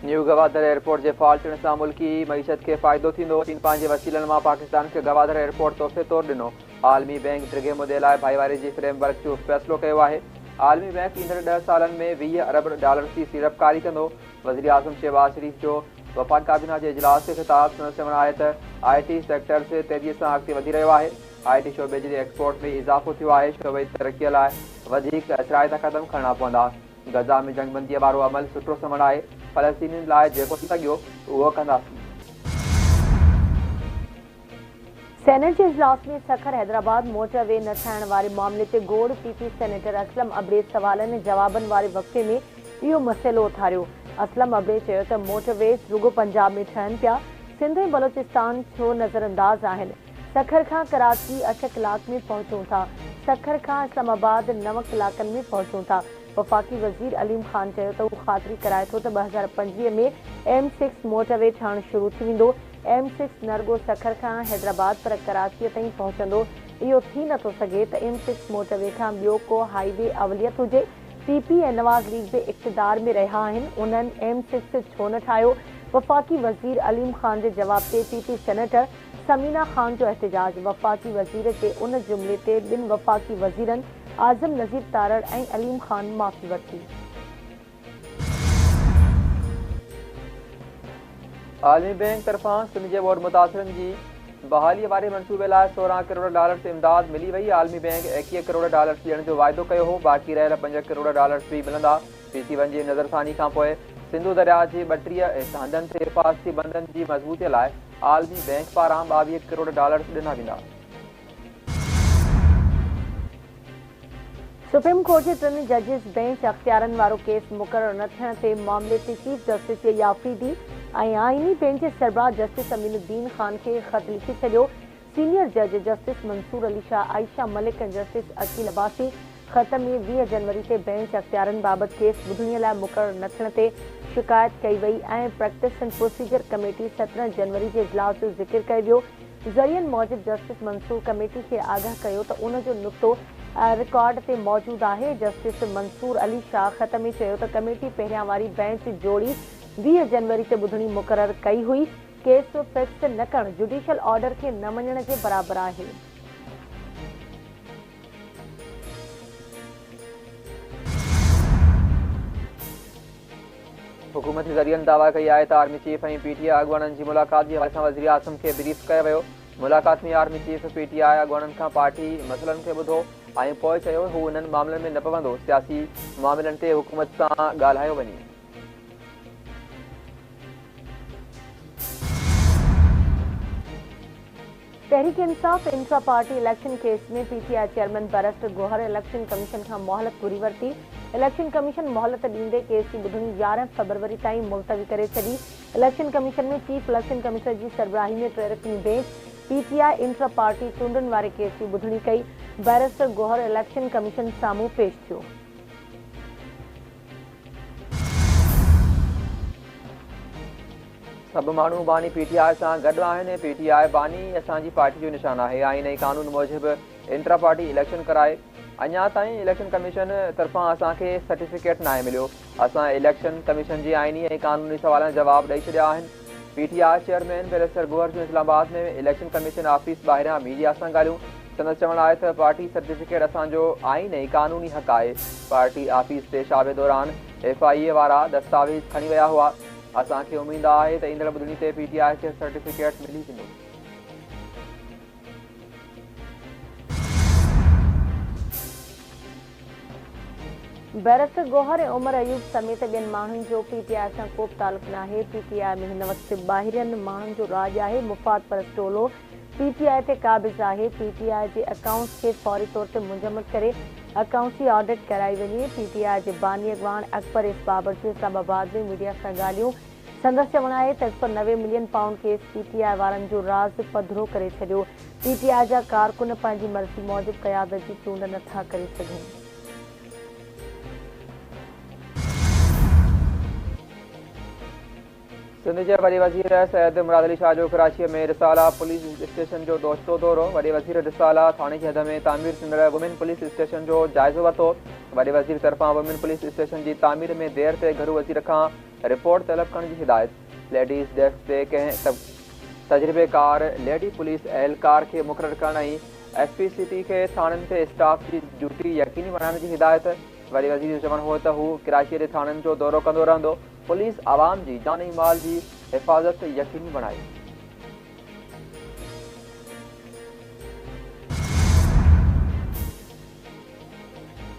New Gwadar airport के फाल्टण से मुल्की मईशत के फ़ायदो थींदो। चीन पंहिंजे वसीलनि मां पाकिस्तान के गवादर एयरपोर्ट तोहफ़े तौर ॾिनो। आलमी बैंक ड्रिगे मुदे लाइ भाईवारी जी फ्रेमवर्क जो फ़ैसिलो कयो आहे। आलमी बैंक ईंदड़ 10 सालनि में $20 अरब की सीड़पकारी कंदो। वज़ीर आज़म शहबाज शरीफ जो वफ़ाक़ काबीना के इजलास से ख़िताब संदसि चवणु आहे त IT सेक्टर से तेज़ीअ सां अॻिते वधी रहियो आहे। IT शोबे जे एक्सपोर्ट में इज़ाफ़ो थियो आहे। शोबे जी तरक़ीअ लाइ वधीक असराइता क़दम खणणा पवंदा। गज़ा में जंगबंदीअ वारो अमल सुठो समझ आहे। फ़लस्तीनियुनि लाइ जेको थी सघियो उहो कंदासीं। सेनेट के इजलास में सखर हैदराबाद मोटरवे न ठाहिण वारे मामले ते गोड़ PP सेनेटर असलम अबरेज़ सवालनि जवाबनि वारे वक़्ते में इहो मसइलो उथारियो। असलम अबरेज़ चयो त मोटरवेज़ रुगो पंजाब में ठहनि पिया, सिंध ऐं बलोचिस्तान छो नज़रअंदाज़ आहिनि। सखर खां कराची 8 कलाक में पहुचूं था, सखर खां इस्लामाबाद 9 कलाकनि में पहुचूं था। वफ़ाक़ी वज़ीर अलीम ख़ान चयो त उहो ख़ातिरी कराए थो त 2025 में M6 मोटरवे ठहणु शुरू थी वेंदो। M6 न रुगो सखर खां हैदराबाद पर कराची ताईं पहुचंदो। इहो थी नथो सघे त M6 मोटरवे खां ॿियो को हाईवे अवलियत हुजे। PP ऐं नवाज़ लीग जे इक़्तिदार में रहिया आहिनि, उन्हनि M6 छो न ठाहियो। वफ़ाक़ी वज़ीर अलीम ख़ान जे जवाब ते PP सेनेटर समीना ख़ान जो एहतजाज। वफ़ाक़ी वज़ीर जे उन जुमिले ते ॿिनि वफ़ाक़ी वज़ीरनि आज़म नज़ीर तारड़ ऐं अलीम ख़ान माफ़ी वरिती। आलमी बैंक तरफ़ां सिंध जे बोर्ड मुतासिरनि जी बहाली वारे मंसूबे लाइ $16 करोड़ इमदाद मिली वई। आलमी बैंक $21 करोड़ ॾियण जो वाइदो कयो हो। बाक़ी रहियल $5 करोड़ बि मिलंदा। PC1 जी नज़रसानी खां पोइ सिंधु दरिया जे 32 हंधनि ते हिफ़ाज़ती बंदनि जी मज़बूतीअ लाइ आलमी बैंक पारां $22 करोड़ ॾिना वेंदा। सुप्रीम कोर्ट के 3 जजिस बेंच अख्तियारनि वारो केस मुक़ररु न थियण ते मामले ते चीफ जस्टिस याफ़ीदी ऐं आईनी बेंच जे सरबराह जस्टिस अमीनुद्दीन ख़ान खे ख़त लिखी छॾियो। सीनियर जज जस्टिस मंसूर अली शाह, आयशा मलिक ऐं जस्टिस अकील अब्बासी ख़त में 20 जनवरी ते बेंच अख्तियारनि बाबति केस ॿुधणीअ लाइ मुक़ररु न थियण ते शिकायत कई वई ऐं प्रैक्टिस एंड प्रोसीजर कमेटी 17 जनवरी जे इजलास जो ज़िक्र कयो वियो। ज़रियनि मूजिबि जस्टिस मंसूर कमेटी खे आगाह कयो त उन जो नुक़्तो रिकॉर्ड ते मौजूदु आहे। जस्टिस मंसूर अली शाह ख़त में चयो त कमेटी पहिरियां वारी बेंच जोड़ी 20 जनवरी ते ॿुधणी मुक़ररु कई हुई। केस फिक्स न करणु जुडिशियल ऑर्डर खे न मञण जे बराबरि आहे। हुकूमती ज़रियनि दावा कई आहे त आर्मी चीफ ऐं PTI अॻुवाननि जी मुलाक़ात जे हवाले सां वज़ीर आज़म खे ब्रीफ कयो वियो। मुलाक़ात में आर्मी चीफ PTI अॻुवाननि खां पार्टी मसइलनि खे ॿुधो ऐं पोइ चयो हू इन्हनि मामलनि में न पवंदो। सियासी मामलनि ते हुकूमत सां ॻाल्हायो वञे। Tehreek Insaf intra party election case में PTI chairman barrister Gohar election commission खां मोहलत घुरी वरिती। इलेक्शन कमीशन मोहलत ॾींदे केस जी ॿुधणी 11 फरवरी ताईं मुलतवी करे छॾी। इलेक्शन कमीशन में चीफ इलेक्शन कमिश्नर जी सरबराही में 3 रुकनी बेंच PTI इंट्रा पार्टी चूंडनि वारे केस जी ॿुधणी कई। बैरिस्टर गोहर इलेक्शन कमीशन साम्हूं पेश थियो। सभु माण्हू बानी PTI सां गॾु आहिनि। PTI बानी असांजी पार्टी जो निशान आहे। आईन ऐं कानून मूजिबि इंट्रा पार्टी इलेक्शन कराए। अञा ताईं इलेक्शन कमीशन तरफ़ां असांखे सर्टिफिकेट न आहे मिलियो। असां इलेक्शन कमीशन जी आईनी ऐं कानूनी सवालनि जा जवाब ॾेई छॾिया आहिनि। PTI चेयरमैन बैरिस्टर गोहर जो इस्लामाबाद में इलेक्शन कमीशन ऑफिस ॿाहिरियां मीडिया सां ॻाल्हियूं। संदसि चवणु आहे त पार्टी सर्टिफिकेट असांजो आईन ऐं कानूनी हक़ आहे। पार्टी ऑफिस ते शाबे दौरान FIA वारा दस्तावेज़ खणी विया हुआ। असांखे उमेद आहे त ईंदड़ ॿुधणी ते PTI खे सर्टिफिकेट मिली वेंदो। बैरिस्टर गोहर ऐं उमर अयूब समेत ॿियनि माण्हुनि जो PTI सां को बि तालुक़ु न आहे। PTI में हिन वक़्तु ॿाहिरियनि माण्हुनि जो राॼ आहे। मुफ़ाद परस्त टोलो PTI ते क़ाबिज़ आहे। PTI जे अकाउंट्स खे फौरी तौर ते मुंजमद करे अकाउंट्स जी ऑडिट कराई वञे। PTI जे बानी अॻवान अकबर इस बाबर जो इस्लामाबाद में मीडिया सां ॻाल्हियूं। संदसि चवणु आहे त 190 मिलियन पाउंड केस PTI वारनि जो राज़ पधिरो करे छॾियो। PTI जा कारकुन पंहिंजी मर्ज़ी मूजिबि क़यादत जी चूंड नथा करे सघनि। सिंध जे वॾे वज़ीर सैयद मुराद अली शाह जो कराची में रिसाला पुलिस स्टेशन जो दोस्तो दौरो। वॾे वज़ीर रिसाला थाणे जी हद में तामीर थियल वुमेन पुलिस स्टेशन जो जाइज़ो वरितो। वॾे वज़ीर तरफ़ां वुमेन पुलिस स्टेशन जी तामीर में देर ते घरू वज़ीर खां रिपोर्ट तलब करण जी हिदायत। लेडीज़ डेस्क ते कंहिं तजर्बेकार लेडी पुलिस एहलकार खे मुक़ररु करण ऐं FPCT खे थाणनि ते स्टाफ जी ड्यूटी यकीनी बणाइण जी हिदायत। वॾे वज़ीर जो चवणु हो त हू कराचीअ जे थाणनि जो दौरो कंदो रहंदो। पुलिस आवाम जी जानी माल जी हिफ़ाज़त यकीनी बणाई।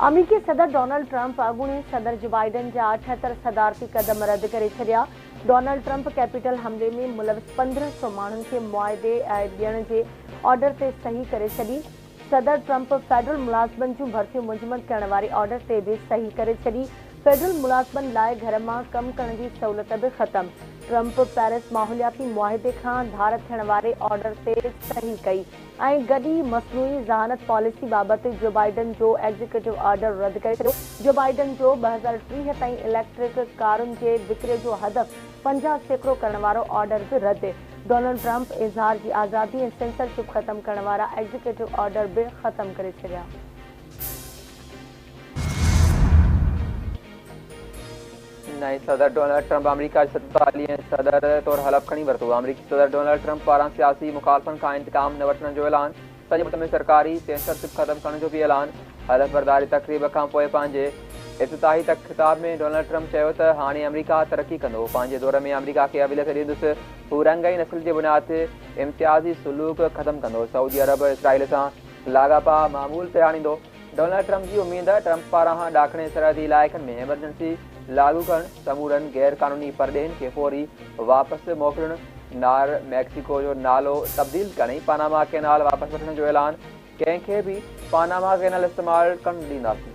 अमेरिकी सदर डोनाल्ड ट्रंप अॻूणे सदर जो बाइडन जा 78 सदारती कदम रद्द करे छॾिया। डोनाल्ड ट्रंप कैपिटल हमले में मुलविस 1500 माण्हुनि खे मुआइदे ॾियण जे ऑर्डर ते सही करे छॾी। सदर ट्रंप फेडरल मुलाज़िमनि जूं भर्तियूं मुंजमद करण वारे ऑर्डर ते बि सही करे छॾी। फेडरल मुलाज़िमनि लाइ घर मां कमु करण जी सहूलियत बि ख़तम। ट्रंप पेरिस माहौलियाती मुआहिदे खां धार थियण वारे ऑर्डर ते सही कई ऐं गॾी मसनूई ज़हानत पॉलिसी बाबति जो बाइडन जो एग्जीक्यूटिव ऑर्डर रद्द करे छॾियो। जो बाइडन जो 2030 ताईं इलेक्ट्रिक कारुनि जे विकिरे जो हदफ़ 50% करण वारो ऑर्डर बि रद्द। डोनाल्ड ट्रंप इज़हार जी आज़ादी ऐं सेंसरशिप ख़तम करण वारा एग्जीक्यूटिव ऑर्डर बि ख़तम करे छॾिया। नए सदर डोनाल्ड ट्रंप अमेरिका जे 47 सदर तौर हलफ खणी वरितो। अमेरिकी सदर डोनाल्ड ट्रंप पारां सियासी मुखालफ़नि खां इंतकाम न वठण जो ऐलान। सॼे मुल्क में सरकारी सेंसरशिप ख़तम करण जो बि ऐलान। हलफ बरदारी तक़रीब खां पोइ पंहिंजे इफ़्तिताही ख़िताब में डोनाल्ड ट्रंप चयो त हाणे अमेरिका तरक़ी कंदो। पंहिंजे दौर में अमेरिका खे अविलियत ॾींदुसि। हू रंग ऐं नस्ल जे बुनियाद ते इम्तियाज़ी सुलूक ख़तम कंदो। सऊदी अरब इसराइल सां लाॻापा मामूल ते आणींदो। डोनाल्ड ट्रंप जी उमेद ट्रंप पारां ॾाखणे सरहदी इलाइक़नि में एमरजेंसी लागू करणु, समूरनि गैर क़ानूनी परॾेहनि खे फौरी वापसि मोकिलणु, नार मैक्सिको जो नालो तब्दील करण, पानामा कैनाल वापसि वठण जो ऐलान। कंहिंखे बि पानामा कैनाल इस्तेमालु करणु ॾींदासीं।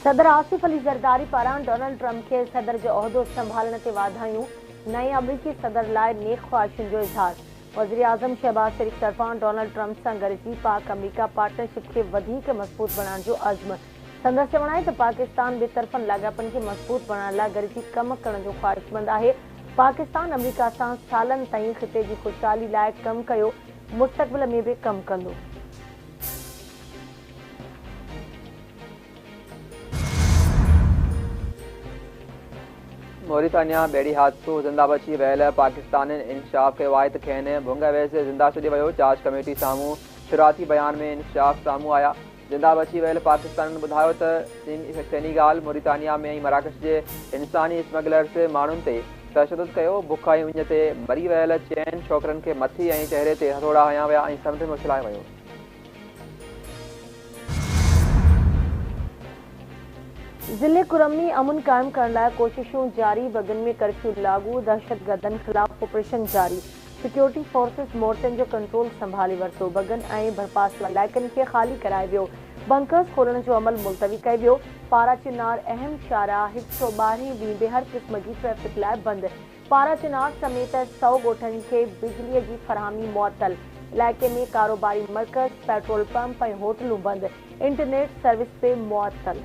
सदर आसिफ अली ज़रदारी पारां डोनाल्ड ट्रंप खे सदर जो उहिदो संभालण ते वाधायूं। नए अमरीकी सदर लाइ नेक ख़्वाहिशुनि जो इज़हार। वज़ीर आज़म शहबाज शरीफ़ तरफ़ां डोनाल्ड ट्रंप सां गॾिजी पाक अमेरिका पार्टनरशिप खे वधीक मज़बूत बणाइण जो अज़्म। संदसि चवणु आहे त पाकिस्तान ॿितरफ़नि लाॻापनि खे मज़बूत बणाइण लाइ गॾिजी कमु करण जो ख़्वाहिशमंद आहे। पाकिस्तान अमेरिका सां सालनि ताईं ख़िते जी ख़ुशहाली लाइ कमु कयो, मुस्तक़बिल में बि कमु कंदो। मोरितानिया ॿेड़ी हादसो ज़िंदा बची वियल पाकिस्तानी इंकशाफ खे वाहिद खेनि भुंगवेज़ ज़िंदा छॾे वियो। जांच कमेटी साम्हूं शुरूआती बयान में इंकशाफ साम्हूं आया। ज़िंदा बची वियल पाकिस्तानियुनि ॿुधायो त सेनेगाल, मोरितानिया में ऐं मराकश जे इंसानी स्मगलर्स माण्हुनि ते तशदुद कयो। बुख ऐं उञ ते मरी वियल चइनि छोकिरनि खे मथी ऐं चहिरे ते हथोड़ा हयां विया ऐं समुंड में उछलायो वियो। ज़िले कुरम में अमन क़ाइम करण लाइ कोशिशूं जारी। बगन में कर्फ्यू लागू, दहशतगर्दनि ख़िलाफ़ ऑपरेशन जारी। सिक्योरिटी फोर्सिस मोर्चनि जो कंट्रोल संभाले वरितो। बगन ऐं भरपास इलाइक़नि खे ख़ाली कराए वियो। बंकर्स खोलण जो अमल मुलतवी कयो वियो। पारा चिनार अहम शाहराह 112 ॾींहं बि हर क़िस्म जी ट्रैफ़िक लाइ बंदि। पारा चिनार समेत 100 ॻोठनि खे बिजलीअ जी फ़राहमी मुअतल। इलाइक़े में कारोबारी मर्कज़, पेट्रोल पंप ऐं होटलूं बंदि। इंटरनेट सर्विस बि मुअतल।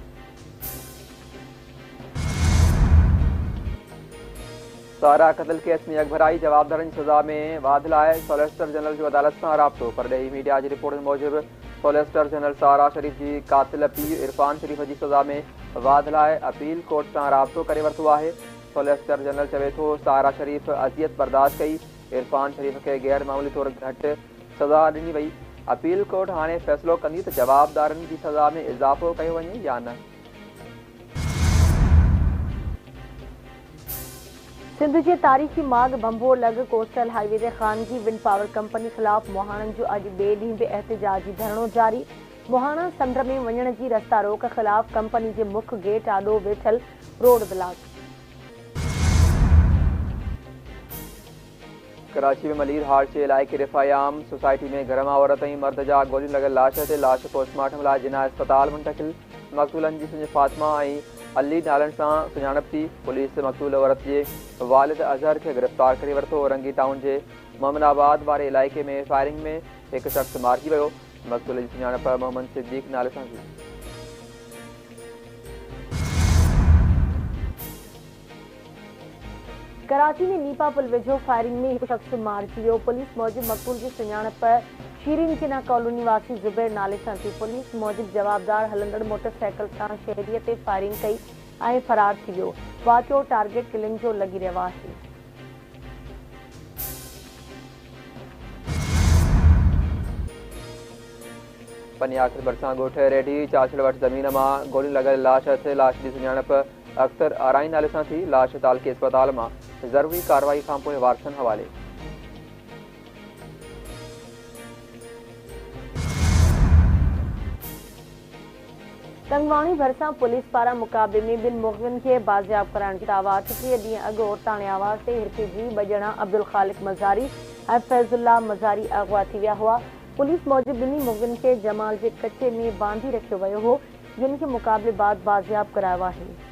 सारा क़त्ल केस में अगभराई, जवाबदारनि जी सज़ा में वाध लाइ सॉलिसिटर जनरल जो अदालत सां राब्तो। परॾेही मीडिया जी रिपोर्ट मूजिबि सॉलिसिटर जनरल सारा शरीफ़ जी क़ातिल पीउ इरफान शरीफ़ जी सज़ा में वाध लाइ अपील कोर्ट सां राब्तो करे वरितो आहे। सॉलिसिटर जनरल चवे थो सारा शरीफ़ अज़ियत बर्दाश्त कई। इरफान शरीफ़ खे गैर मामूली तौरु घटि सज़ा ॾिनी वई। अपील कोर्ट हाणे फ़ैसिलो कंदी त जवाबदारनि जी सज़ा में इज़ाफ़ो कयो वञे या न। सिंध जे तारीख़ी माग भंभोर लॻ कोस्टल हाईवे ते ख़ानगी विंड पावर कंपनी ख़िलाफ़ मोहाणनि जो अॼु ॿिए ॾींहुं बि एहतिजाजी धरणो जारी। मोहाणा समुंड में वञण जी रस्ता रोक ख़िलाफ़ कंपनी जे मुख्य गेट आॾो वेठल रोड ब्लॉक। कराची में मलीर हादसे इलाइक़े रिफ़ायाम सोसाइटी में घर मां औरत ऐं मर्द जा गोलियूं लॻल लाश ते लाश पोस्टमार्टम लाइ जिना अस्पताल मुंतक़िल। मक़तूलनि जी सुञ फातिमा ऐं अली नालनि सां सुञाणप थी। पुलिस मक़तूल औरत जे वालिद अज़हर खे गिरफ़्तार करे वरितो। रंगी टाउन जे मोहम्मदाबाद वारे इलाइक़े में फायरिंग में हिकु शख़्स मारिजी वियो। मक़तूल जी सुञाणप मोहम्मद सिद्दीक़ नाले सां थी। कराची में नीपा पुल वेझो फायरिंग में एक शख्स मारिजी वियो। पुलिस मूजिब मक़तूल जी सुञाणप शीरीन चिना कॉलोनी वासी ज़ुबैर नाले सां थी। पुलिस मूजिब जवाबदार हलंदड़ मोटरसाइकिल सां शहरीअ ते फायरिंग कई ऐं फरार थी वियो। वाक़ियो टारगेट किलिंग जो लॻी रहियो आहे। पनियाखिर भरिसां ॻोठ रेडी चाचड़ वटि ज़मीन मां गोलियूं लॻल लाश हथ। लाश जी सुञाणप अख्तर आराई नाले सां थी। लाश तालकी अस्पताल मां ज़रूरी कार्रवाई खां पोइ वारसनि हवाले। तंगवाणी भरिसां पुलिस पारां मुक़ाबले में ॿिनि मुग़विन खे बाज़ियाब कराइण जी दावा। 33 ॾींहं अॻु ओरताणे आवाज़ ते हिरपी जी 2 ॼणा अब्दुल ख़ालिक मज़ारी ऐं फैज़ुल्ला मज़ारी अगवा थी विया हुआ। पुलिस मूजिब ॿिन्ही मुग़विन खे जमाल जे कचे में बांधी रखियो वियो हो, जिन खे मुक़ाबले बाद बाज़ियाब करायो आहे।